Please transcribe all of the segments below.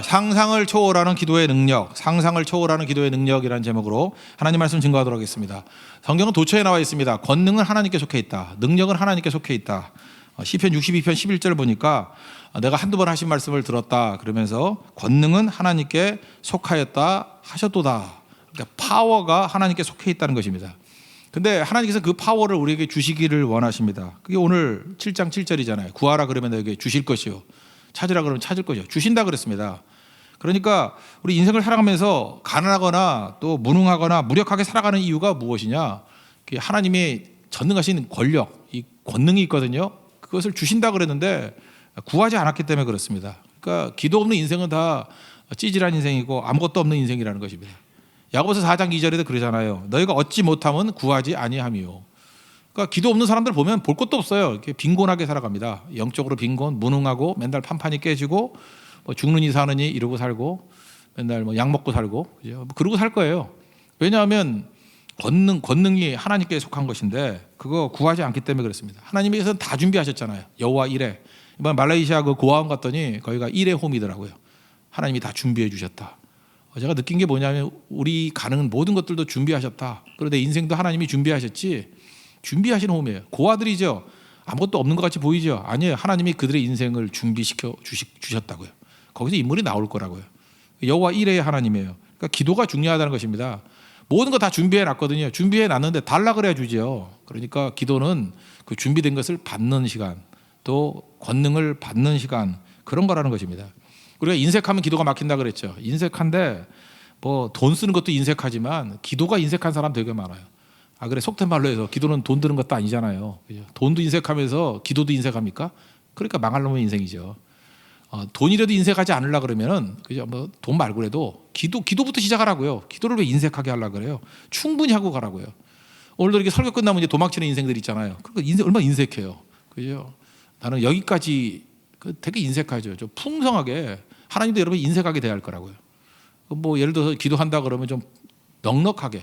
상상을 초월하는 기도의 능력, 상상을 초월하는 기도의 능력이라는 제목으로 하나님 말씀 증거하도록 하겠습니다. 성경은 도처에 나와 있습니다. 권능은 하나님께 속해 있다. 능력은 하나님께 속해 있다. 시편 62편 11절 보니까 내가 한두 번 하신 말씀을 들었다 그러면서 권능은 하나님께 속하였다 하셨도다. 그러니까 파워가 하나님께 속해 있다는 것입니다. 근데 하나님께서 그 파워를 우리에게 주시기를 원하십니다. 그게 오늘 7장 7절이잖아요. 구하라 그러면 너에게 주실 것이요, 찾으라 그러면 찾을 것이요, 주신다 그랬습니다. 그러니까 우리 인생을 살아가면서 가난하거나 또 무능하거나 무력하게 살아가는 이유가 무엇이냐? 하나님의 전능하신 권력, 이 권능이 있거든요. 그것을 주신다 그랬는데 구하지 않았기 때문에 그렇습니다. 그러니까 기도 없는 인생은 다 찌질한 인생이고 아무것도 없는 인생이라는 것입니다. 야고보서 4장 2절에도 그러잖아요. 너희가 얻지 못하면 구하지 아니함이요. 그러니까 기도 없는 사람들 보면 볼 것도 없어요. 이렇게 빈곤하게 살아갑니다. 영적으로 빈곤, 무능하고 맨날 판판이 깨지고 뭐 죽느니 사느니 이러고 살고 맨날 뭐 약 먹고 살고 그죠? 그러고 살 거예요. 왜냐하면 권능이 하나님께 속한 것인데 그거 구하지 않기 때문에 그렇습니다. 하나님께서는 다 준비하셨잖아요. 여호와 이레. 이번 말레이시아 그 고아원 갔더니 거기가 이레 홈이더라고요. 하나님이 다 준비해 주셨다. 제가 느낀 게 뭐냐면 우리 가는 모든 것들도 준비하셨다. 그런데 인생도 하나님이 준비하셨지, 준비하신 홈이에요. 고아들이죠. 아무것도 없는 것 같이 보이죠. 아니에요. 하나님이 그들의 인생을 준비시켜 주셨다고요. 거기서 인물이 나올 거라고요. 여호와 이레의 하나님이에요. 그러니까 기도가 중요하다는 것입니다. 모든 거 다 준비해 놨거든요. 준비해 놨는데 달라 그래야 주죠. 그러니까 기도는 그 준비된 것을 받는 시간, 또 권능을 받는 시간, 그런 거라는 것입니다. 우리가 인색하면 기도가 막힌다 그랬죠. 인색한데 뭐 돈 쓰는 것도 인색하지만 기도가 인색한 사람 되게 많아요. 그래, 속된 말로 해서 기도는 돈 드는 것도 아니잖아요. 그죠? 돈도 인색하면서 기도도 인색합니까? 그러니까 망할 놈의 인생이죠. 돈이라도 인색하지 않으려 그러면은 그죠? 뭐 돈 말고라도 기도부터 시작하라고요. 기도를 왜 인색하게 하려 그래요? 충분히 하고 가라고요. 오늘도 이렇게 설교 끝나면 이제 도망치는 인생들 있잖아요. 그러니까 인생 얼마나 인색해요. 그죠? 나는 여기까지 되게 인색하죠. 좀 풍성하게. 하나님도 여러분 인색하게 대할 거라고요. 뭐 예를 들어서 기도한다 그러면 좀 넉넉하게.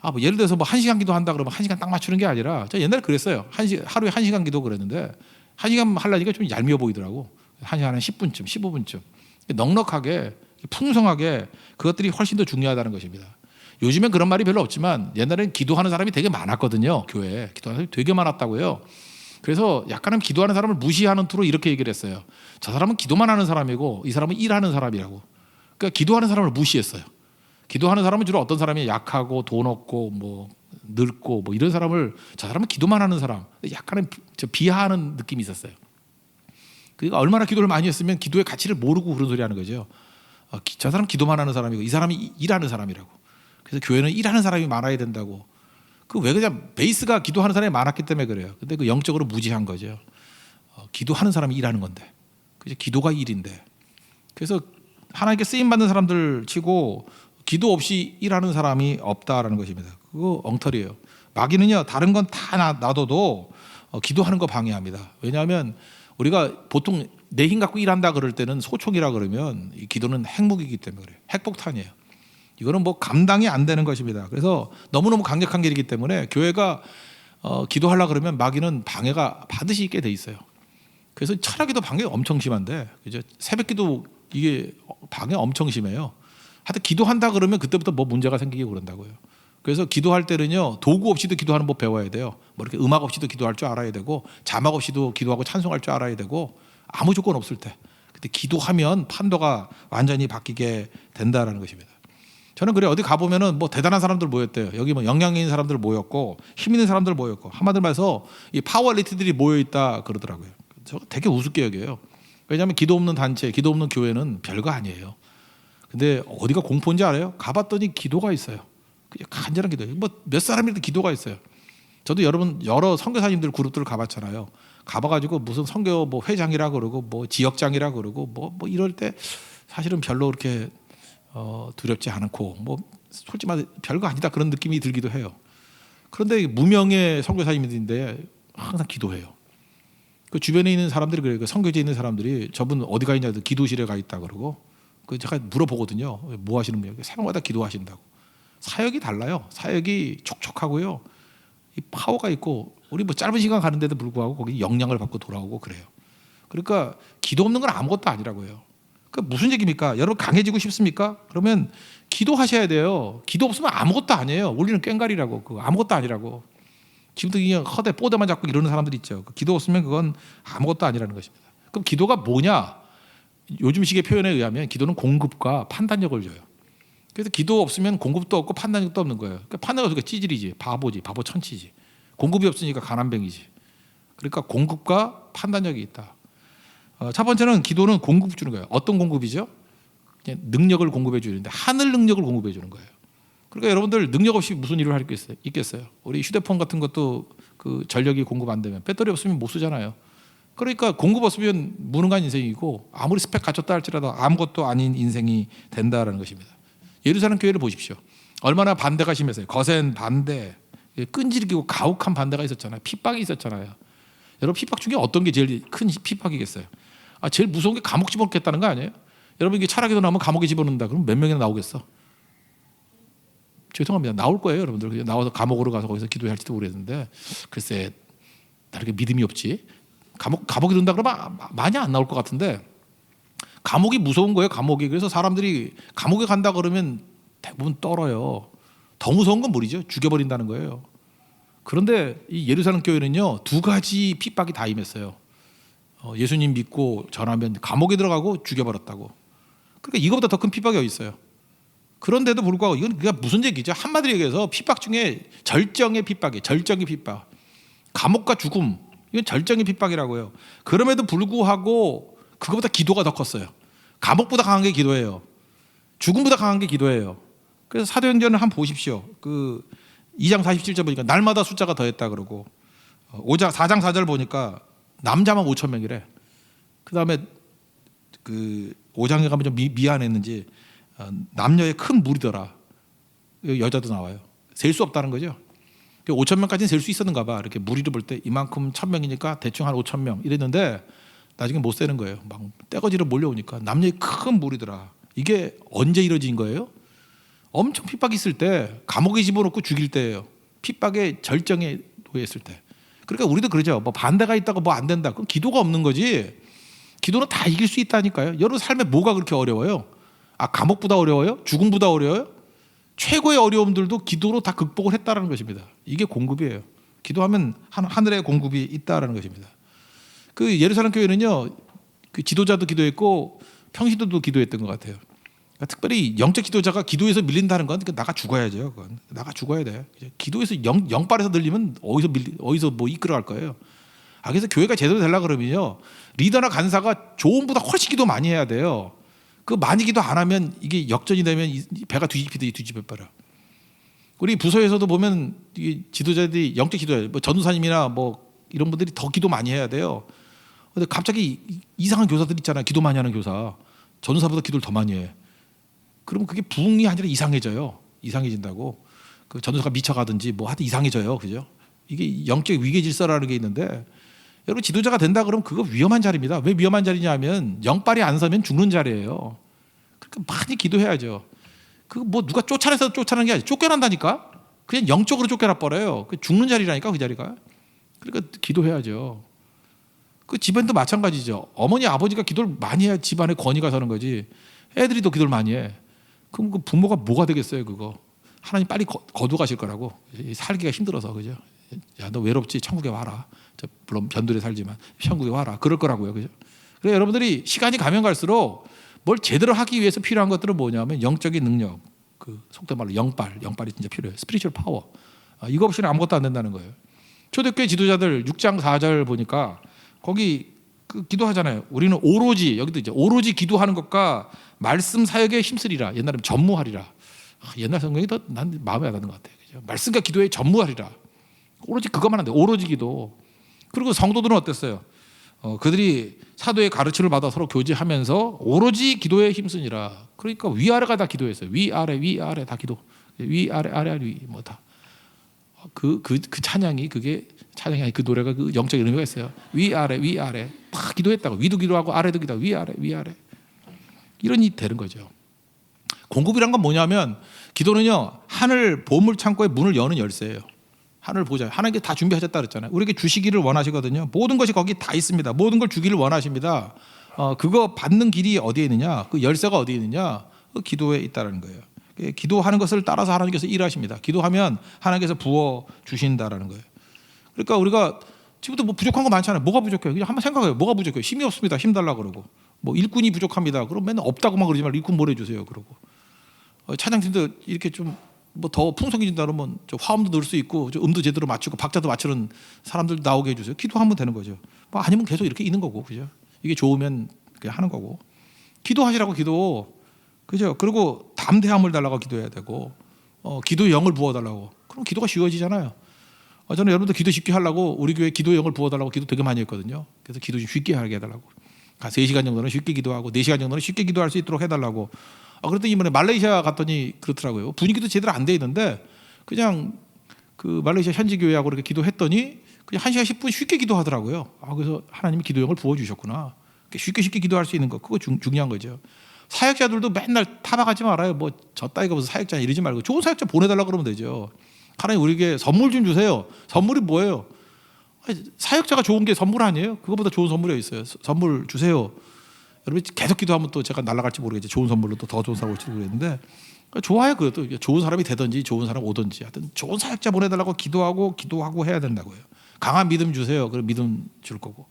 뭐 예를 들어서 뭐 1시간 기도한다 그러면 1시간 딱 맞추는 게 아니라, 저 옛날에 그랬어요. 하루에 1시간 기도 그랬는데 1시간 하려니까 좀 얄미워 보이더라고. 1시간에 10분쯤, 15분쯤. 넉넉하게, 풍성하게, 그것들이 훨씬 더 중요하다는 것입니다. 요즘엔 그런 말이 별로 없지만 옛날에는 기도하는 사람이 되게 많았거든요. 교회에 기도하는 사람이 되게 많았다고요. 그래서 약간은 기도하는 사람을 무시하는 투로 이렇게 얘기를 했어요. 저 사람은 기도만 하는 사람이고 이 사람은 일하는 사람이라고. 그러니까 기도하는 사람을 무시했어요. 기도하는 사람은 주로 어떤 사람이 약하고 돈 없고 뭐 늙고 뭐 이런 사람을, 저 사람은 기도만 하는 사람, 약간은 비하하는 느낌이 있었어요. 그러니까 얼마나 기도를 많이 했으면 기도의 가치를 모르고 그런 소리 하는 거죠. 저 사람 기도만 하는 사람이고 이 사람이 일하는 사람이라고. 그래서 교회는 일하는 사람이 많아야 된다고. 왜 그냥 베이스가 기도하는 사람이 많았기 때문에 그래요. 근데 그 영적으로 무지한 거죠. 기도하는 사람이 일하는 건데, 그죠? 기도가 일인데. 그래서 하나님께 쓰임 받는 사람들 치고 기도 없이 일하는 사람이 없다라는 것입니다. 그거 엉터리예요. 마귀는요, 다른 건 다 놔둬도 기도하는 거 방해합니다. 왜냐하면 우리가 보통 내 힘 갖고 일한다 그럴 때는 소총이라 그러면 이 기도는 핵무기이기 때문에 그래요. 핵폭탄이에요. 이거는 뭐 감당이 안 되는 것입니다. 그래서 너무너무 강력한 길이기 때문에 교회가 기도하려고 그러면 마귀는 방해가 반드시 있게 돼 있어요. 그래서 철학기도 방해가 엄청 심한데, 그죠? 새벽기도 이게 방해 엄청 심해요. 하여튼 기도한다 그러면 그때부터 뭐 문제가 생기게 그런다고요. 그래서 기도할 때는요, 도구 없이도 기도하는 법 배워야 돼요. 뭐 이렇게 음악 없이도 기도할 줄 알아야 되고, 자막 없이도 기도하고 찬송할 줄 알아야 되고, 아무 조건 없을 때. 근데 기도하면 판도가 완전히 바뀌게 된다라는 것입니다. 저는 그래, 어디 가보면은 뭐 대단한 사람들 모였대요. 여기 뭐 영향 있는 사람들 모였고 힘 있는 사람들 모였고, 한마디로 말해서 이 파워리티들이 모여있다 그러더라고요. 저 되게 우습게 여겨요. 왜냐하면 기도 없는 단체, 기도 없는 교회는 별거 아니에요. 근데 어디가 공포인지 알아요? 가봤더니 기도가 있어요. 그냥 간절한 기도. 뭐 몇 사람이라도 기도가 있어요. 저도 여러 선교사님들 그룹들을 가봤잖아요. 가봐가지고 무슨 선교 뭐 회장이라 그러고 뭐 지역장이라 그러고 뭐 이럴 때 사실은 별로 그렇게 두렵지 않고, 뭐 솔직히 말해 별거 아니다 그런 느낌이 들기도 해요. 그런데 무명의 선교사님들인데 항상 기도해요. 그 주변에 있는 사람들이 그래요. 그 선교지에 있는 사람들이 저분 어디 가 있냐, 기도실에 가 있다 그러고, 제가 물어보거든요. 뭐 하시는 분이에요? 새벽마다 기도하신다고. 사역이 달라요. 사역이 촉촉하고요, 이 파워가 있고, 우리 뭐 짧은 시간 가는데도 불구하고 거기 영향을 받고 돌아오고 그래요. 그러니까 기도 없는 건 아무것도 아니라고요. 그 무슨 얘기입니까? 여러분 강해지고 싶습니까? 그러면 기도하셔야 돼요. 기도 없으면 아무것도 아니에요. 우리는 꽹가리라고. 그 아무것도 아니라고. 지금도 그냥 허대 뽀대만 잡고 이러는 사람들이 있죠. 기도 없으면 그건 아무것도 아니라는 것입니다. 그럼 기도가 뭐냐? 요즘식의 표현에 의하면 기도는 공급과 판단력을 줘요. 그래서 기도 없으면 공급도 없고 판단력도 없는 거예요. 그러니까 판단력이 찌질이지, 바보지, 바보 천치지. 공급이 없으니까 가난뱅이지. 그러니까 공급과 판단력이 있다. 첫 번째는 기도는 공급 주는 거예요. 어떤 공급이죠? 그냥 능력을 공급해 주는데 하늘 능력을 공급해 주는 거예요. 그러니까 여러분들 능력 없이 무슨 일을 할 수 있겠어요? 우리 휴대폰 같은 것도 그 전력이 공급 안 되면 배터리 없으면 못 쓰잖아요. 그러니까 공급 없으면 무능한 인생이고 아무리 스펙 갖췄다 할지라도 아무것도 아닌 인생이 된다라는 것입니다. 예루살렘 교회를 보십시오. 얼마나 반대가 심했어요. 거센 반대, 끈질기고 가혹한 반대가 있었잖아요. 핍박이 있었잖아요. 여러분 핍박 중에 어떤 게 제일 큰 핍박이겠어요? 제일 무서운 게 감옥 집어넣겠다는 거 아니에요? 여러분 이게 차라기도 나오면 감옥에 집어넣는다. 그럼 몇 명이나 나오겠어? 죄송합니다. 나올 거예요, 여러분들. 그냥 나와서 감옥으로 가서 거기서 기도해야 할지도 모르겠는데 글쎄 다르게 믿음이 없지. 감옥에 든다 그러면 많이 안 나올 것 같은데 감옥이 무서운 거예요. 감옥이. 그래서 사람들이 감옥에 간다 그러면 대부분 떨어요. 더 무서운 건 뭐죠? 죽여버린다는 거예요. 그런데 이 예루살렘 교회는요 2가지 핍박이 다 임했어요. 예수님 믿고 전하면 감옥에 들어가고 죽여버렸다고. 그러니까 이거보다 더 큰 핍박이 어디 있어요? 그런데도 불구하고 이건 그냥 무슨 얘기죠? 한마디로 얘기해서 핍박 중에 절정의 핍박이에요. 절정의 핍박. 감옥과 죽음 이건 절정의 핍박이라고요. 그럼에도 불구하고 그거보다 기도가 더 컸어요. 감옥보다 강한 게 기도예요. 죽음보다 강한 게 기도예요. 그래서 사도행전을 한번 보십시오. 그 2장 47절 보니까 날마다 숫자가 더했다 그러고 4장 4절 보니까 남자만 5천 명이래. 그 다음에 그 5장에 가면 좀 미안했는지 남녀의 큰 무리더라. 여자도 나와요. 셀 수 없다는 거죠. 5천 명까지는 셀 수 있었는가 봐. 이렇게 무리를 볼 때 이만큼 1,000명이니까 대충 한 5천 명 이랬는데 나중에 못 세는 거예요. 막 떼거지로 몰려오니까 남녀의 큰 무리더라. 이게 언제 이루어진 거예요? 엄청 핍박이 있을 때, 감옥에 집어넣고 죽일 때예요. 핍박의 절정에 놓였을 때. 그러니까 우리도 그러죠. 뭐 반대가 있다고 뭐 안 된다. 그건 기도가 없는 거지. 기도는 다 이길 수 있다니까요. 여러분 삶에 뭐가 그렇게 어려워요? 감옥보다 어려워요? 죽음보다 어려워요? 최고의 어려움들도 기도로 다 극복을 했다는 것입니다. 이게 공급이에요. 기도하면 하늘의 공급이 있다는 것입니다. 그 예루살렘 교회는요, 그 지도자도 기도했고 평신도도 기도했던 것 같아요. 그러니까 특별히 영적 지도자가 기도에서 밀린다는 건 나가 죽어야죠. 그건 나가 죽어야 돼. 기도에서 영빨에서 들리면 어디서 뭐 이끌어갈 거예요. 그래서 교회가 제대로 되려고 그러면요, 리더나 간사가 조언보다 훨씬 기도 많이 해야 돼요. 그 많이 기도 안 하면 이게 역전이 되면 배가 뒤집혀 버려. 우리 부서에서도 보면 이게 지도자들이 영적 지도자, 뭐 전도사님이나 뭐 이런 분들이 더 기도 많이 해야 돼요. 근데 갑자기 이상한 교사들 있잖아요. 기도 많이 하는 교사. 전도사보다 기도를 더 많이 해. 그러면 그게 부흥이 아니라 이상해져요. 이상해진다고. 그 전도사가 미쳐가든지 뭐 하여튼 이상해져요. 그죠? 이게 영적 위계 질서라는 게 있는데 여러분 지도자가 된다 그러면 그거 위험한 자리입니다. 왜 위험한 자리냐면 영빨이 안 서면 죽는 자리예요. 그러니까 많이 기도해야죠. 그 뭐 누가 쫓아내서 쫓아내는 게 아니라 쫓겨난다니까. 그냥 영적으로 쫓겨나 버려요. 그 죽는 자리라니까 그 자리가. 그러니까 기도해야죠. 그 집안도 마찬가지죠. 어머니 아버지가 기도를 많이 해야 집안에 권위가 서는 거지. 애들이 더 기도를 많이 해. 그럼 그 부모가 뭐가 되겠어요 그거. 하나님 빨리 거두가실 거라고. 살기가 힘들어서. 그죠? 야, 너 외롭지? 천국에 와라. 물론 변두리에 살지만 천국에 와라. 그럴 거라고요. 그죠? 그래서 여러분들이 시간이 가면 갈수록 뭘 제대로 하기 위해서 필요한 것들은 뭐냐면 영적인 능력, 그 속된 말로 영빨이 진짜 필요해요. 스피리추얼 파워. 이거 없이는 아무것도 안 된다는 거예요. 초대교회 지도자들 6장 4절 보니까 거기 그 기도하잖아요. 우리는 오로지, 여기도 이제 오로지 기도하는 것과 말씀 사역에 힘쓰리라. 옛날에 전무하리라. 옛날 성경이 더 난 마음에 와닿는 것 같아요. 그죠? 말씀과 기도에 전무하리라. 오로지 그것만 한대. 오로지 기도. 그리고 성도들은 어땠어요? 그들이 사도의 가르침을 받아 서로 교제하면서 오로지 기도에 힘쓰니라. 그러니까 위아래가 다 기도했어요. 위아래 다 기도. 위아래 위 뭐 다. 그 찬양이 그게 찬양이 아니 그 노래가 그 영적인 의미가 있어요. 위아래 다 기도했다고. 위도 기도하고 아래도 기도하고 위아래 이런 일이 되는 거죠. 공급이란 건 뭐냐면 기도는요 하늘 보물 창고의 문을 여는 열쇠예요. 하늘 보자. 하나님께 다 준비하셨다 그랬잖아요. 우리에게 주시기를 원하시거든요. 모든 것이 거기 다 있습니다. 모든 걸 주기를 원하십니다. 그거 받는 길이 어디에 있느냐? 그 열쇠가 어디에 있느냐? 그 기도에 있다라는 거예요. 기도하는 것을 따라서 하나님께서 일하십니다. 기도하면 하나님께서 부어 주신다라는 거예요. 그러니까 우리가 지금부터 뭐 부족한 거 많잖아요. 뭐가 부족해요? 그냥 한번 생각해요. 뭐가 부족해요? 힘이 없습니다. 힘 달라 그러고. 뭐 일꾼이 부족합니다. 그럼 맨날 없다고만 그러지 말고 일꾼 보내주세요. 그러고 차장님도 이렇게 좀 뭐 더 풍성해진다 그러면 화음도 넣을 수 있고 음도 제대로 맞추고 박자도 맞추는 사람들 나오게 해주세요. 기도하면 되는 거죠. 뭐 아니면 계속 이렇게 있는 거고, 그죠? 이게 좋으면 그냥 하는 거고. 기도하시라고 기도, 그죠? 그리고 담대함을 달라고 기도해야 되고, 기도의 영을 부어달라고. 그럼 기도가 쉬워지잖아요. 저는 여러분들 기도 쉽게 하려고 우리 교회 기도의 영을 부어달라고 기도 되게 많이 했거든요. 그래서 기도 좀 쉽게 하게 해달라고. 3시간 정도는 쉽게 기도하고 4시간 정도는 쉽게 기도할 수 있도록 해달라고. 그랬더니 이번에 말레이시아 갔더니 그렇더라고요. 분위기도 제대로 안 돼 있는데 그냥 그 말레이시아 현지 교회하고 이렇게 기도했더니 그냥 1시간 10분 쉽게 기도하더라고요. 그래서 하나님이 기도 영을 부어주셨구나. 쉽게 기도할 수 있는 거, 그거 중요한 거죠. 사역자들도 맨날 타박하지 말아요. 뭐 저 따위가 무슨 사역자 이러지 말고 좋은 사역자 보내달라고 그러면 되죠. 하나님 우리에게 선물 좀 주세요. 선물이 뭐예요? 사역자가 좋은 게 선물 아니에요? 그거보다 좋은 선물이 있어요. 선물 주세요. 여러분 계속 기도하면 또 제가 날아갈지 모르겠지. 좋은 선물로 또 더 좋은 사람 올지도 모르겠는데 좋아요. 그것도 좋은 사람이 되든지 좋은 사람 오든지 하여튼 좋은 사역자 보내달라고 기도하고 해야 된다고요. 강한 믿음 주세요. 그럼 믿음 줄 거고.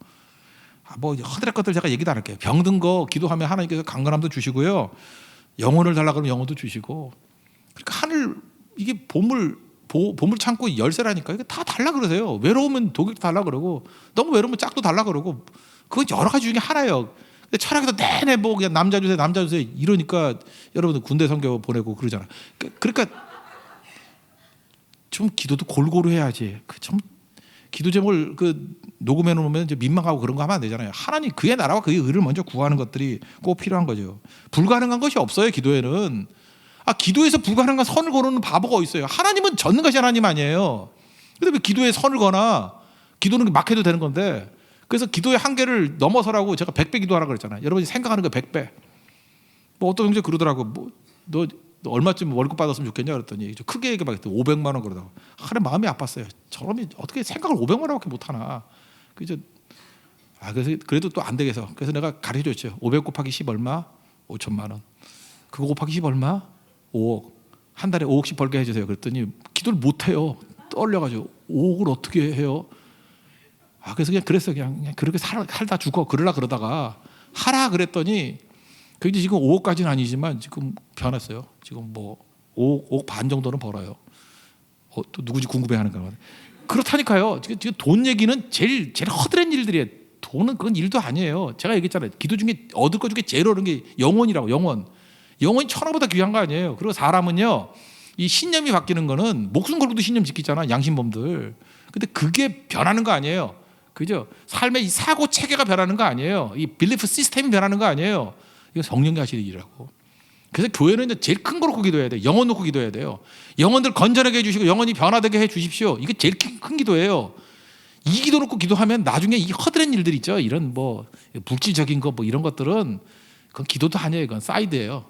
뭐 허드렛 것들 제가 얘기도 안 할게요. 병든 거 기도하면 하나님께서 강건함도 주시고요. 영혼을 달라 그러면 영혼도 주시고. 그러니까 하늘 이게 보물 창고 열쇠라니까. 이거 다 달라 그러세요. 외로우면 독일도 달라 그러고 너무 외로우면 짝도 달라 그러고 그건 여러 가지 중에 하나예요. 근데 철학에서 내내 뭐 그냥 남자 주세요 이러니까 여러분들 군대 선교 보내고 그러잖아요. 그러니까 좀 기도도 골고루 해야지. 좀 기도 제목을 녹음해 놓으면 이제 민망하고 그런 거 하면 안 되잖아요. 하나님 그의 나라와 그의 의를 먼저 구하는 것들이 꼭 필요한 거죠. 불가능한 것이 없어요. 기도에는. 기도에서 불가능한 선을 거는 바보가 어디 있어요? 하나님은 전능하신 하나님 아니에요. 근데 왜 기도에 선을 거나? 기도는 막 해도 되는 건데. 그래서 기도의 한계를 넘어서라고 제가 100배 기도하라고 그랬잖아요. 여러분이 생각하는 거 100배. 뭐 어떤 형제 그러더라고. 뭐 너 얼마쯤 월급 받았으면 좋겠냐 그랬더니 크게 얘기하겠다. 500만 원 그러다가 하루 마음이 아팠어요. 저놈이 어떻게 생각을 500만 원밖에 못 하나. 그래서 그래도 또 안 되겠어. 그래서 내가 가르쳐 줬죠. 500 곱하기 10 얼마? 5천만 원. 그거 곱하기 10 얼마? 5억. 한 달에 5억씩 벌게 해주세요. 그랬더니 기도를 못 해요. 떨려가지고 5억을 어떻게 해요? 그래서 그냥 그랬어요. 그냥 그렇게 살다 죽어 그러다가 하라 그랬더니 그게 지금 5억까지는 아니지만 지금 변했어요. 지금 뭐 5억 반 정도는 벌어요. 또 누구지 궁금해하는 거예요. 그렇다니까요. 지금 돈 얘기는 제일 허드렛 일들이에요. 돈은 그건 일도 아니에요. 제가 얘기했잖아요. 기도 중에 얻을 것 중에 제일 어려운 게 영혼이라고. 영혼이 천하보다 귀한 거 아니에요. 그리고 사람은요, 이 신념이 바뀌는 거는 목숨 걸고도 신념 지키잖아, 양심범들. 근데 그게 변하는 거 아니에요. 그죠? 삶의 이 사고 체계가 변하는 거 아니에요. 이 빌리프 시스템이 변하는 거 아니에요. 이거 성령이 하시는 일이라고. 그래서 교회는 이제 제일 큰 거 놓고 기도해야 돼요. 영혼 놓고 기도해야 돼요. 영혼들 건전하게 해주시고 영혼이 변화되게 해주십시오. 이게 제일 큰 기도예요. 이 기도 놓고 기도하면 나중에 이 허드렛 일들 있죠. 이런 뭐 물질적인 거 뭐 이런 것들은 그건 기도도 아니에요. 그건 사이드예요.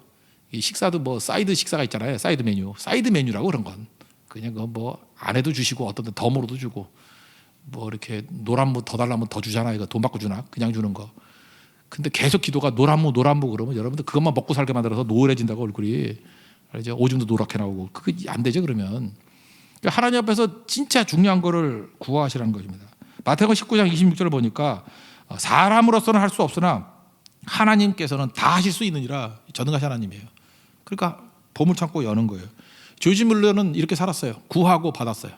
이 식사도 뭐 사이드 식사가 있잖아요. 사이드 메뉴라고 그런 건 그냥 그거 뭐 안 해도 주시고 어떤 데 덤으로도 주고 뭐 이렇게 노란무 더 달라면 더 주잖아요. 이거 돈 받고 주나? 그냥 주는 거. 근데 계속 기도가 노란무 그러면 여러분들 그것만 먹고 살게 만들어서 노을해진다고 얼굴이. 알죠? 오줌도 노랗게 나오고 그게 안 되죠. 그러면 그러니까 하나님 앞에서 진짜 중요한 거를 구하시라는 것입니다. 마태복음 19장 26절을 보니까 사람으로서는 할 수 없으나 하나님께서는 다 하실 수 있느니라. 전능하신 하나님이에요. 그러니까 보물창고 여는 거예요. 조지 물러는 이렇게 살았어요. 구하고 받았어요.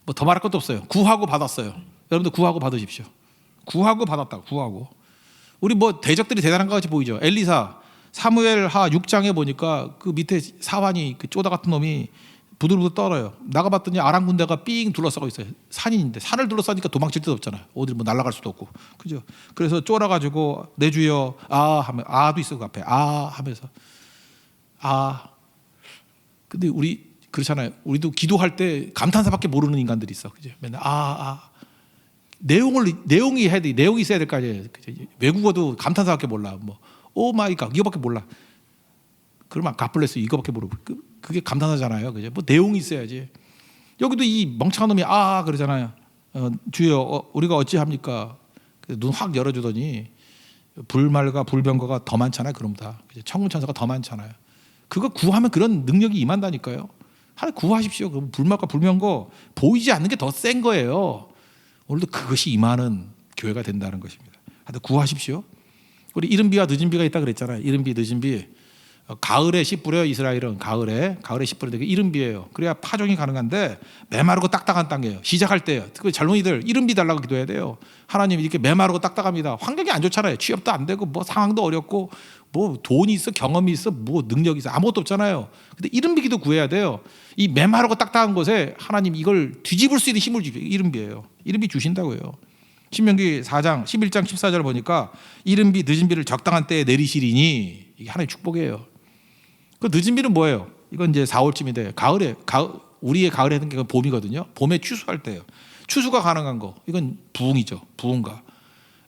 뭐 더 말할 것도 없어요. 구하고 받았어요. 여러분들 구하고 받으십시오. 구하고 받았다. 구하고. 우리 뭐 대적들이 대단한 것 같이 보이죠. 엘리사 사무엘하 6장에 보니까 그 밑에 사환이 그 쪼다 같은 놈이 부들부들 떨어요. 나가봤더니 아람 군대가 삥 둘러싸고 있어요. 산인데 산을 둘러싸니까 도망칠 데도 없잖아요. 어디 뭐 날아갈 수도 없고, 그죠? 그래서 쫄아가지고 내 주여 하면 아도 있어 그 앞에 하면서 근데 우리 그렇잖아요. 우리도 기도할 때 감탄사밖에 모르는 인간들이 있어, 그죠? 맨날 내용이 해야 돼. 내용이 있어야 될 거 아니에요. 그죠? 외국어도 감탄사밖에 몰라. 뭐 오 마이 갓 이거밖에 몰라. 그러면 갓블레스 이거밖에 모르고 그게 감탄하잖아요. 그죠? 뭐 내용이 있어야지. 여기도 이 멍청한 놈이 그러잖아요. 주여 우리가 어찌합니까? 눈 확 열어주더니 불말과 불병거가 더 많잖아요. 그럼보다 천군 천사가 더 많잖아요. 그거 구하면 그런 능력이 임한다니까요. 하나님 구하십시오. 그럼 불말과 불병거 보이지 않는 게 더 센 거예요. 오늘도 그것이 임하는 교회가 된다는 것입니다. 하여튼 구하십시오. 우리 이른 비와 늦은 비가 있다 그랬잖아요. 이른 비, 늦은 비. 가을에 씨 뿌려요. 이스라엘은 가을에 씨 뿌리는데 이른 비예요. 그래야 파종이 가능한데 메마르고 딱딱한 땅이에요. 시작할 때요. 특히 젊은이들 이른 비 달라고 기도해야 돼요. 하나님 이렇게 메마르고 딱딱합니다. 환경이 안 좋잖아요. 취업도 안 되고 뭐 상황도 어렵고 뭐 돈이 있어, 경험이 있어, 뭐 능력이 있어, 아무것도 없잖아요. 근데 이른 비 기도 구해야 돼요. 이 메마르고 딱딱한 곳에 하나님 이걸 뒤집을 수 있는 힘을 주십시오. 이른 비예요. 이른 비 주신다고요. 신명기 4장 11장 14절 보니까 이른 비 늦은 비를 적당한 때에 내리시리니 이게 하나님의 축복이에요. 그 늦은 비는 뭐예요? 이건 이제 4월쯤인데 우리의 가을에 하는 게 봄이거든요. 봄에 추수할 때예요. 추수가 가능한 거 이건 부흥이죠. 부흥가.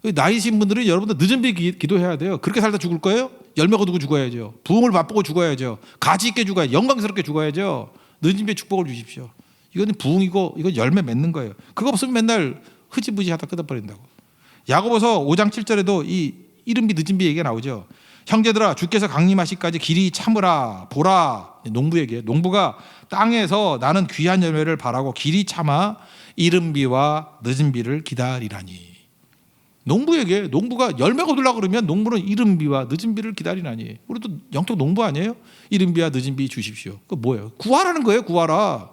나이신 분들은 여러분들 늦은 비 기도해야 돼요. 그렇게 살다 죽을 거예요? 열매 거두고 죽어야죠. 부흥을 맛보고 죽어야죠. 가치 있게 죽어야죠. 영광스럽게 죽어야죠. 늦은 비에 축복을 주십시오. 이건 부흥이고 이건 열매 맺는 거예요. 그거 없으면 맨날 흐지부지 하다 끊어버린다고. 야고보서 5장 7절에도 이 이른 비 늦은 비 얘기가 나오죠. 형제들아 주께서 강림하시기까지 길이 참으라 보라. 농부에게 농부가 땅에서 나는 귀한 열매를 바라고 길이 참아 이른 비와 늦은 비를 기다리라니. 농부에게 농부가 열매가 얻으려고 그러면 농부는 이른 비와 늦은 비를 기다리라니. 우리도 영적 농부 아니에요? 이른 비와 늦은 비 주십시오. 그 뭐예요? 구하라는 거예요. 구하라.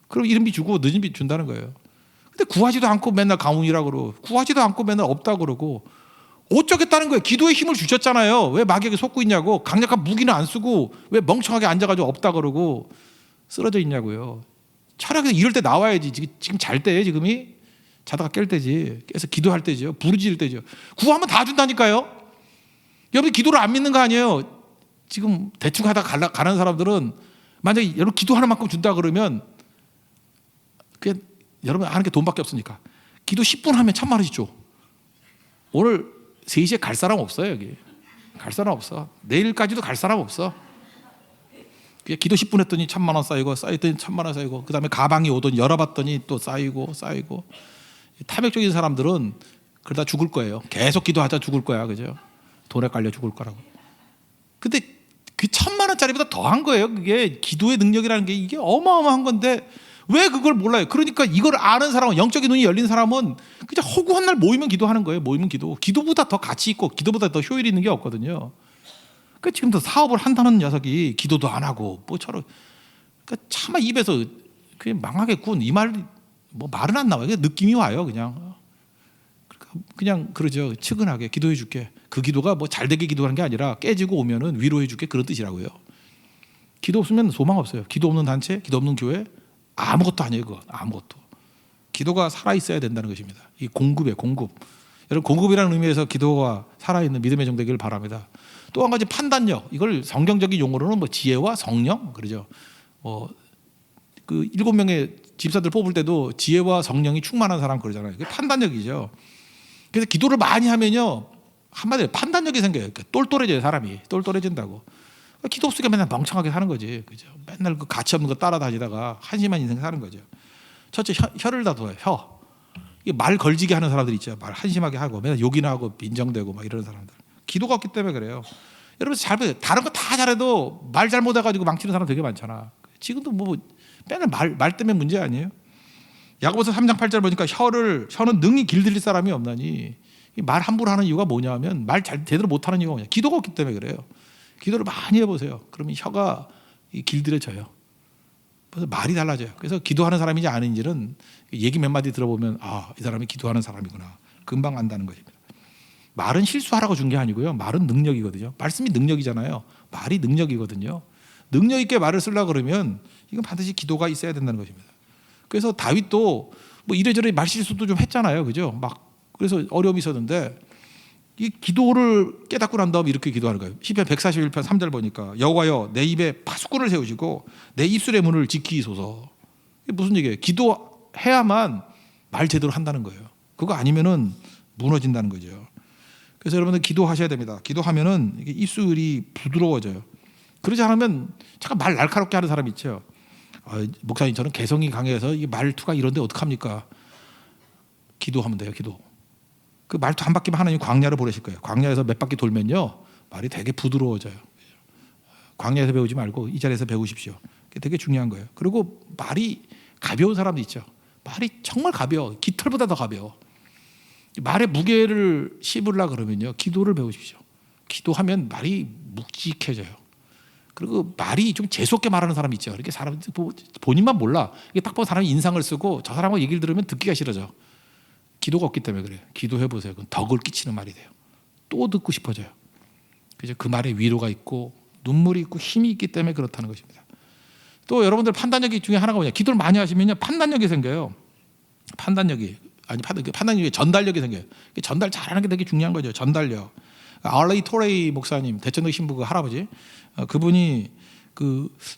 그럼 이른 비 주고 늦은 비 준다는 거예요. 근데 구하지도 않고 맨날 가뭄이라고 그러고 구하지도 않고 맨날 없다고 그러고 어쩌겠다는 거예요. 기도에 힘을 주셨잖아요. 왜 마귀에게 속고 있냐고. 강력한 무기는 안 쓰고 왜 멍청하게 앉아가지고 없다 그러고 쓰러져 있냐고요. 차라리 이럴 때 나와야지. 지금 잘 때예요. 지금이 자다가 깰 때지. 깨서 기도할 때죠. 부르짖을 때죠. 구하면 다 준다니까요. 여러분 기도를 안 믿는 거 아니에요. 지금 대충 하다 가는 사람들은 만약에 여러분 기도하는 만큼 준다 그러면 그냥 여러분 하는 게 돈밖에 없으니까 기도 10분 하면 1,000,000원씩 줘. 오늘 3시에 갈 사람 없어요. 여기 갈 사람 없어. 내일까지도 갈 사람 없어. 그냥 기도 10분 했더니 1,000,000원 쌓이고 쌓였더니 1,000,000원 쌓이고 그 다음에 가방이 오더니 열어봤더니 또 쌓이고 탐욕적인 사람들은 그러다 죽을 거예요. 계속 기도하다 죽을 거야. 그죠? 돈에 깔려 죽을 거라고. 근데 그 1,000,000원짜리보다 더한 거예요. 그게 기도의 능력이라는 게 이게 어마어마한 건데 왜 그걸 몰라요? 그러니까 이걸 아는 사람은 영적인 눈이 열린 사람은 그냥 허구한 날 모이면 기도하는 거예요. 모이면 기도보다 더 가치 있고 기도보다 더 효율 있는 게 없거든요. 그러니까 지금도 사업을 한다는 녀석이 기도도 안 하고 뭐처럼 그러니까 차마 입에서 그냥 망하겠군 이 말 뭐 말은 안 나와요. 그냥 느낌이 와요. 그냥 그러죠. 측은하게 기도해 줄게. 그 기도가 뭐 잘되게 기도하는 게 아니라 깨지고 오면은 위로해 줄게 그런 뜻이라고요. 기도 없으면 소망 없어요. 기도 없는 단체, 기도 없는 교회 아무것도 아니에요. 그거 아무것도. 기도가 살아 있어야 된다는 것입니다. 이 공급이에요. 공급. 여러분 공급이라는 의미에서 기도가 살아있는 믿음의 종 되기를 바랍니다. 또 한 가지 판단력. 이걸 성경적인 용어로는 뭐 지혜와 성령 그러죠. 그 7명의 집사들 뽑을 때도 지혜와 성령이 충만한 사람 그러잖아요. 그게 판단력이죠. 그래서 기도를 많이 하면요 한마디로 판단력이 생겨요. 그러니까 똘똘해져요. 사람이 똘똘해진다고. 기도 없으니까 맨날 멍청하게 사는 거지. 그죠? 맨날 그 가치 없는 거 따라다니다가 한심한 인생 사는 거죠. 첫째 혀를 다둬요. 혀. 이게 말 걸지게 하는 사람들 있죠. 말 한심하게 하고 맨날 욕이나 하고 빈정대고 막 이런 사람들. 기도가 없기 때문에 그래요. 여러분 잘 보세요. 다른 거 다 잘해도 말 잘못해가지고 망치는 사람 되게 많잖아. 지금도 뭐 맨날 말 때문에 문제 아니에요? 야고보서 3장 8절 보니까 혀는 능히 길들일 사람이 없나니 말 함부로 하는 이유가 뭐냐면 말 제대로 못하는 이유가 뭐냐. 기도가 없기 때문에 그래요. 기도를 많이 해보세요. 그러면 혀가 길들여져요. 그래서 말이 달라져요. 그래서 기도하는 사람인지 아닌지는 얘기 몇 마디 들어보면 이 사람이 기도하는 사람이구나. 금방 안다는 것입니다. 말은 실수하라고 준 게 아니고요. 말은 능력이거든요. 말씀이 능력이잖아요. 말이 능력이거든요. 능력 있게 말을 쓰려고 그러면 이건 반드시 기도가 있어야 된다는 것입니다. 그래서 다윗도 뭐 이래저래 말 실수도 좀 했잖아요. 그죠? 그래서 어려움이 있었는데 이 기도를 깨닫고 난 다음에 이렇게 기도하는 거예요. 시편 141편 3절 보니까 여호와여 내 입에 파수꾼을 세우시고 내 입술의 문을 지키소서. 이게 무슨 얘기예요? 기도해야만 말 제대로 한다는 거예요. 그거 아니면은 무너진다는 거죠. 그래서 여러분들 기도하셔야 됩니다. 기도하면은 이게 입술이 부드러워져요. 그러지 않으면 잠깐 말 날카롭게 하는 사람 있죠. 목사님 저는 개성이 강해서 이 말투가 이런데 어떡합니까? 기도하면 돼요. 기도. 그 말도 한 바퀴만 하나님 광야를 보내실 거예요. 광야에서 몇 바퀴 돌면요 말이 되게 부드러워져요. 광야에서 배우지 말고 이 자리에서 배우십시오. 그게 되게 중요한 거예요. 그리고 말이 가벼운 사람도 있죠. 말이 정말 가벼워. 깃털보다 더 가벼워. 말의 무게를 씹으려고 그러면요 기도를 배우십시오. 기도하면 말이 묵직해져요. 그리고 말이 좀 재수없게 말하는 사람이 있죠. 이렇게 사람 본인만 몰라. 이게 딱 보면 사람이 인상을 쓰고 저 사람하고 얘기를 들으면 듣기가 싫어져. 기도가 없기 때문에 그래요. 기도해 보세요. 그건 덕을 끼치는 말이 돼요. 또 듣고 싶어져요. 그죠? 그 말에 위로가 있고 눈물이 있고 힘이 있기 때문에 그렇다는 것입니다. 또 여러분들 판단력이 중에 하나가 뭐냐? 기도를 많이 하시면요 판단력이 생겨요. 판단력이 전달력이 생겨요. 전달 잘하는 게 되게 중요한 거죠. 전달력. 알레이 토레이 목사님, 대천동 신부 그 할아버지, 그분이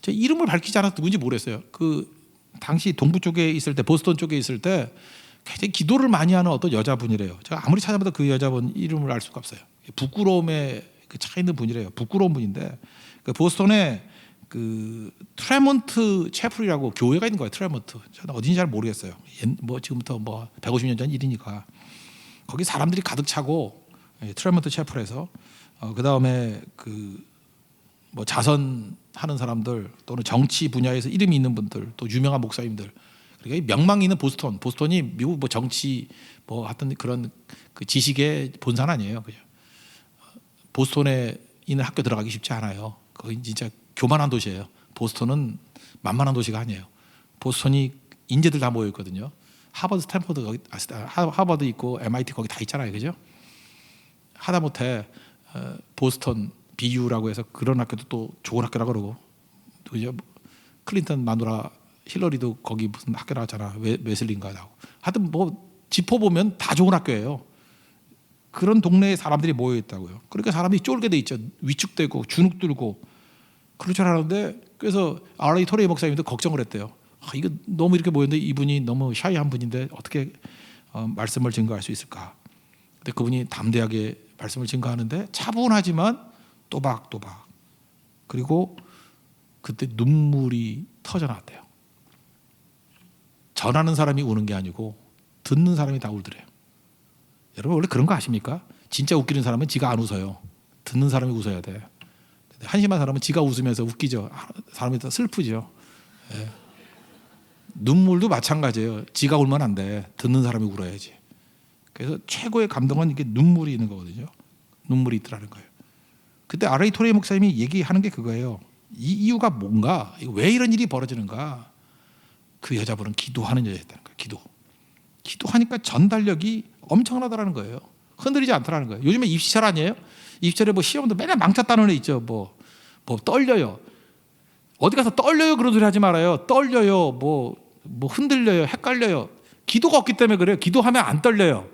제 이름을 밝히지 않아서 누군지 모르겠어요. 당시 동부 쪽에 있을 때, 보스턴 쪽에 있을 때 굉장히 기도를 많이 하는 어떤 여자분이래요. 제가 아무리 찾아봐도 그 여자분 이름을 알 수가 없어요. 부끄러움에 차 있는 분이래요. 부끄러운 분인데 보스턴에 트레몬트 채플이라고 교회가 있는 거예요. 트레몬트. 저는 어딘지 잘 모르겠어요. 지금부터 150년 전 일이니까 거기 사람들이 가득 차고 트레몬트 채플에서 그 다음에 자선하는 사람들 또는 정치 분야에서 이름이 있는 분들 또 유명한 목사님들 그러니까 명망이 있는 보스턴이 미국 정치 하여튼 그런 지식의 본산 아니에요. 그죠? 보스턴에 있는 학교 들어가기 쉽지 않아요. 거기 진짜 교만한 도시예요. 보스턴은 만만한 도시가 아니에요. 보스턴이 인재들 다 모여 있거든요. 하버드, 스탠퍼드 거기 하버드 있고 MIT 거기 다 있잖아요, 그죠? 하다못해 보스턴 BU라고 해서 그런 학교도 또 좋은 학교라 그러고, 그죠? 클린턴 마누라 힐러리도 거기 무슨 학교 나왔잖아, 웨슬리인가 나고. 하여튼 짚어 보면 다 좋은 학교예요. 그런 동네에 사람들이 모여 있다고요. 그러니까 사람들이 쫄게 돼 있죠. 위축되고 주눅 들고. 그럴 줄 알았는데 그래서 알레이 토레이 목사님도 걱정을 했대요. 이거 너무 이렇게 모였는데 이분이 너무 샤이한 분인데 어떻게 말씀을 증거할 수 있을까? 근데 그분이 담대하게 말씀을 증거하는데 차분하지만 또박또박. 그리고 그때 눈물이 터져 나왔대요. 전하는 사람이 우는 게 아니고 듣는 사람이 다 울더래요. 여러분 원래 그런 거 아십니까? 진짜 웃기는 사람은 지가 안 웃어요. 듣는 사람이 웃어야 돼. 한심한 사람은 지가 웃으면서 웃기죠. 사람이 더 슬프죠. 예. 눈물도 마찬가지예요. 지가 울면 안 돼. 듣는 사람이 울어야지. 그래서 최고의 감동은 이게 눈물이 있는 거거든요. 눈물이 있더라는 거예요. 그때 알레이 토레이 목사님이 얘기하는 게 그거예요. 이 이유가 뭔가? 왜 이런 일이 벌어지는가? 그 여자분은 기도하는 여자였다는 거예요. 기도하니까 전달력이 엄청나다라는 거예요. 흔들리지 않더라는 거예요. 요즘에 입시철 아니에요? 입시철에 시험도 맨날 망쳤다는 애 있죠. 떨려요. 어디 가서 떨려요 그런 소리 하지 말아요. 떨려요. 흔들려요. 헷갈려요. 기도가 없기 때문에 그래요. 기도하면 안 떨려요.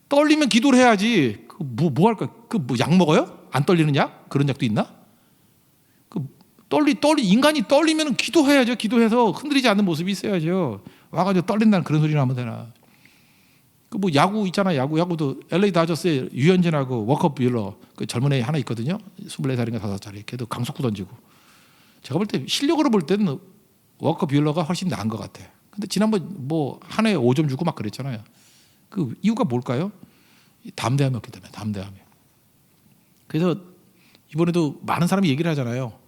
떨리면 기도를 해야지. 뭐 할까? 약 먹어요? 안 떨리는 약? 그런 약도 있나? 인간이 떨리면 기도해야죠. 기도해서 흔들리지 않는 모습이 있어야죠. 와가지고 떨린다는 그런 소리를 하면 되나? 야구 있잖아요. 야구도 LA 다저스의 유현진하고 워커 뷰러 젊은 애 하나 있거든요. 24살인가 5살이. 걔도 강속구 던지고. 제가 볼 때 실력으로 볼 때는 워커 뷰러가 훨씬 나은 것 같아. 근데 지난번 한 해에 5점 주고 막 그랬잖아요. 그 이유가 뭘까요? 담대함이 없기 때문에. 담대함이. 그래서 이번에도 많은 사람이 얘기를 하잖아요.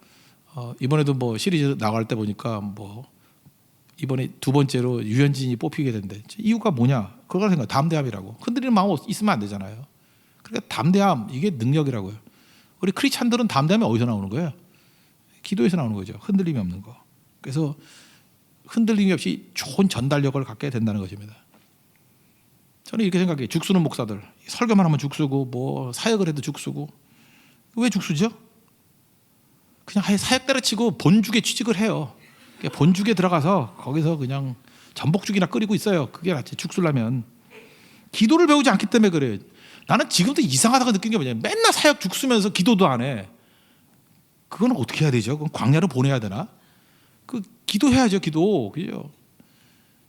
이번에도 시리즈 나갈 때 보니까 이번에 두 번째로 유현진이 뽑히게 된대. 이유가 뭐냐? 그걸 생각. 담대함이라고. 흔들리는 마음 있으면 안 되잖아요. 그러니까 담대함 이게 능력이라고요. 우리 크리스찬들은 담대함이 어디서 나오는 거예요? 기도에서 나오는 거죠. 흔들림이 없는 거. 그래서 흔들림이 없이 좋은 전달력을 갖게 된다는 것입니다. 저는 이렇게 생각해요. 죽쓰는 목사들 설교만 하면 죽쓰고 사역을 해도 죽쓰고. 왜 죽쓰죠? 그냥 아예 사역 때려치고 본죽에 취직을 해요. 본죽에 들어가서 거기서 그냥 전복죽이나 끓이고 있어요. 그게 낫지. 죽쓰려면. 기도를 배우지 않기 때문에 그래요. 나는 지금도 이상하다고 느낀 게 뭐냐면 맨날 사역 죽쓰면서 기도도 안 해. 그건 어떻게 해야 되죠? 그건 광야로 보내야 되나? 기도해야죠. 기도. 그죠?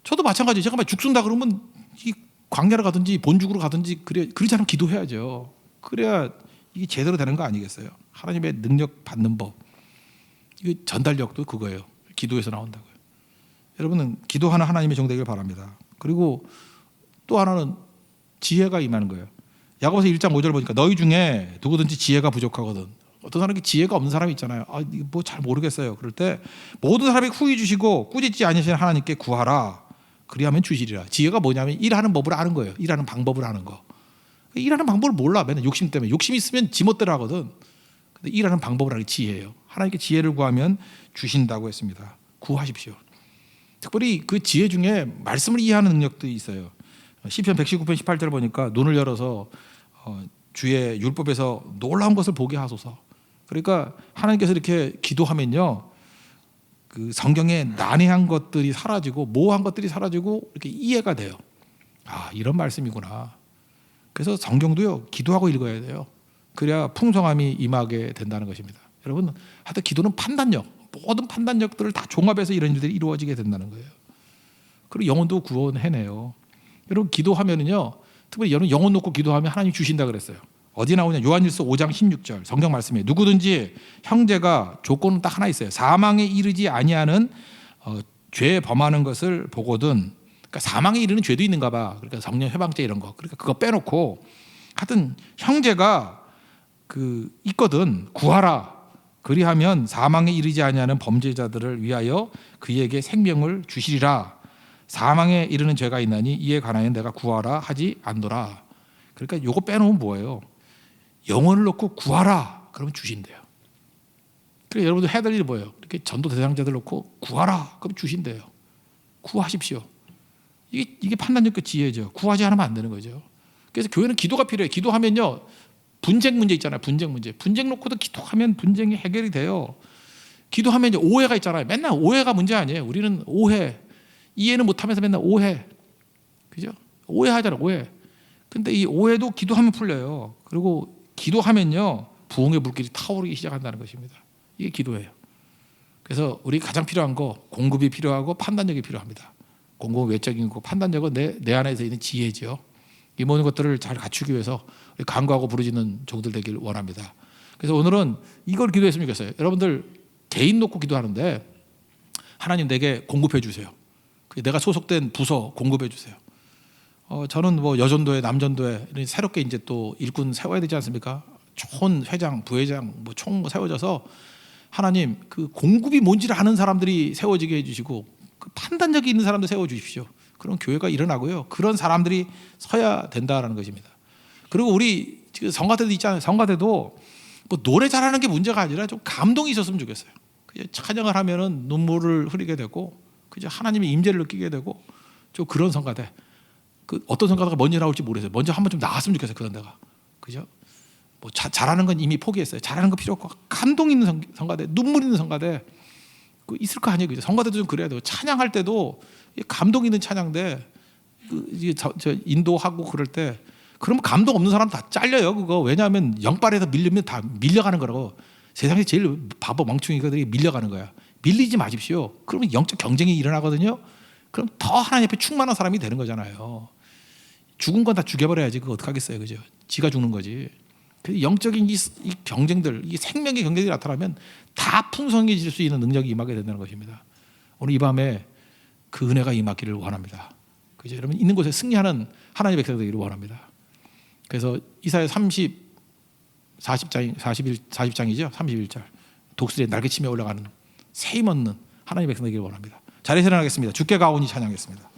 저도 마찬가지예요. 제가 죽순다 그러면 이 광야로 가든지 본죽으로 가든지 그러지 않으면 기도해야죠. 그래야 이게 제대로 되는 거 아니겠어요? 하나님의 능력 받는 법. 이 전달력도 그거예요. 기도에서 나온다고요. 여러분은 기도하는 하나님의 종 되길 바랍니다. 그리고 또 하나는 지혜가 임하는 거예요. 야고보서 1장 5절 보니까 너희 중에 누구든지 지혜가 부족하거든. 어떤 사람이 지혜가 없는 사람이 있잖아요. 뭐 잘 모르겠어요. 그럴 때 모든 사람이 후히 주시고 꾸짖지 아니하시는 하나님께 구하라. 그리하면 주시리라. 지혜가 뭐냐면 일하는 법을 아는 거예요. 일하는 방법을 아는 거. 일하는 방법을 몰라. 맨날 욕심 때문에. 욕심 있으면 지멋대로 하거든. 근데 일하는 방법을 아는 게 지혜예요. 하나님께 지혜를 구하면 주신다고 했습니다. 구하십시오. 특별히 그 지혜 중에 말씀을 이해하는 능력도 있어요. 시편 119편 18절 보니까 눈을 열어서 주의 율법에서 놀라운 것을 보게 하소서. 그러니까 하나님께서 이렇게 기도하면요, 그 성경에 난해한 것들이 사라지고 모호한 것들이 사라지고 이렇게 이해가 돼요. 아, 이런 말씀이구나. 그래서 성경도요, 기도하고 읽어야 돼요. 그래야 풍성함이 임하게 된다는 것입니다. 여러분, 하여튼 기도는 판단력, 모든 판단력들을 다 종합해서 이런 일들이 이루어지게 된다는 거예요. 그리고 영혼도 구원해내요. 여러분, 기도하면은요, 특별히 영혼 놓고 기도하면 하나님 주신다 그랬어요. 어디 나오냐? 요한일서 5장 16절 성경 말씀에 누구든지 형제가 조건은 딱 하나 있어요. 사망에 이르지 아니하는 죄 범하는 것을 보거든. 그러니까 사망에 이르는 죄도 있는가 봐. 그러니까 성령 해방죄 이런 거. 그러니까 그거 빼놓고 하여튼 형제가 그 있거든. 구하라. 그리하면 사망에 이르지 아니하는 범죄자들을 위하여 그에게 생명을 주시리라. 사망에 이르는 죄가 있나니 이에 관하여 내가 구하라 하지 않노라. 그러니까 요거 빼놓으면 뭐예요? 영혼을 놓고 구하라. 그러면 주신대요. 그래서 여러분들 해야 될 일이 뭐예요? 이렇게 전도 대상자들 놓고 구하라. 그럼 주신대요. 구하십시오. 이게 판단력과 지혜죠. 구하지 않으면 안 되는 거죠. 그래서 교회는 기도가 필요해요. 기도하면요, 분쟁 문제 있잖아요. 분쟁 문제. 분쟁 놓고도 기도하면 분쟁이 해결이 돼요. 기도하면 이제 오해가 있잖아요. 맨날 오해가 문제 아니에요. 우리는 오해. 이해는 못하면서 맨날 오해. 그죠? 오해하잖아요. 오해. 근데 이 오해도 기도하면 풀려요. 그리고 기도하면요, 부흥의 불길이 타오르기 시작한다는 것입니다. 이게 기도예요. 그래서 우리 가장 필요한 거, 공급이 필요하고 판단력이 필요합니다. 공급은 외적인 거, 판단력은 내 안에서 있는 지혜죠. 이 모든 것들을 잘 갖추기 위해서 우리 간구하고 부르짖는 종들 되길 원합니다. 그래서 오늘은 이걸 기도했으면 좋겠어요. 여러분들 개인 놓고 기도하는데 하나님 내게 공급해 주세요. 내가 소속된 부서 공급해 주세요. 저는 뭐 여전도회, 남전도회 새롭게 이제 또 일꾼 세워야 되지 않습니까? 촌 회장, 부회장, 뭐 총 세워져서 하나님 그 공급이 뭔지를 아는 사람들이 세워지게 해주시고 그 판단력이 있는 사람들 세워주십시오. 그런 교회가 일어나고요. 그런 사람들이 서야 된다라는 것입니다. 그리고 우리 지금 성가대도 있잖아요. 성가대도 뭐 노래 잘하는 게 문제가 아니라 좀 감동이 있었으면 좋겠어요. 그냥 찬양을 하면은 눈물을 흐리게 되고, 그죠? 하나님의 임재를 느끼게 되고, 좀 그런 성가대. 그 어떤 성가대가 먼저 나올지 모르겠어요. 먼저 한번 좀 나왔으면 좋겠어요. 그런 데가, 그죠? 뭐 잘하는 건 이미 포기했어요. 잘하는 거 필요 없고 감동 있는 성가대, 눈물 있는 성가대 그 있을 거 아니에요. 그죠? 성가대도 좀 그래야 돼요. 찬양할 때도 감동 있는 찬양대, 저 인도하고 그럴 때 그러면 감동 없는 사람 다 잘려요. 그거 왜냐하면 영빨에서 밀리면 다 밀려가는 거라고. 세상에 제일 바보 멍충이들이 밀려가는 거야. 밀리지 마십시오. 그러면 영적 경쟁이 일어나거든요. 그럼 더 하나님 앞에 충만한 사람이 되는 거잖아요. 죽은 건 다 죽여버려야지. 그거 어떡하겠어요, 그죠? 지가 죽는 거지. 영적인 이 경쟁들, 이 생명의 경쟁들이 나타나면 다 풍성해질 수 있는 능력이 임하게 된다는 것입니다. 오늘 이 밤에 그 은혜가 임하기를 원합니다. 그죠? 여러분 있는 곳에 승리하는 하나님의 백성이 되기를 원합니다. 그래서 이사야 40장이죠. 31절. 독수리의 날개치며 올라가는 새 힘 얻는 하나님의 백성 되기를 원합니다. 자리에서 일어나겠습니다. 주께 가오니 찬양하겠습니다.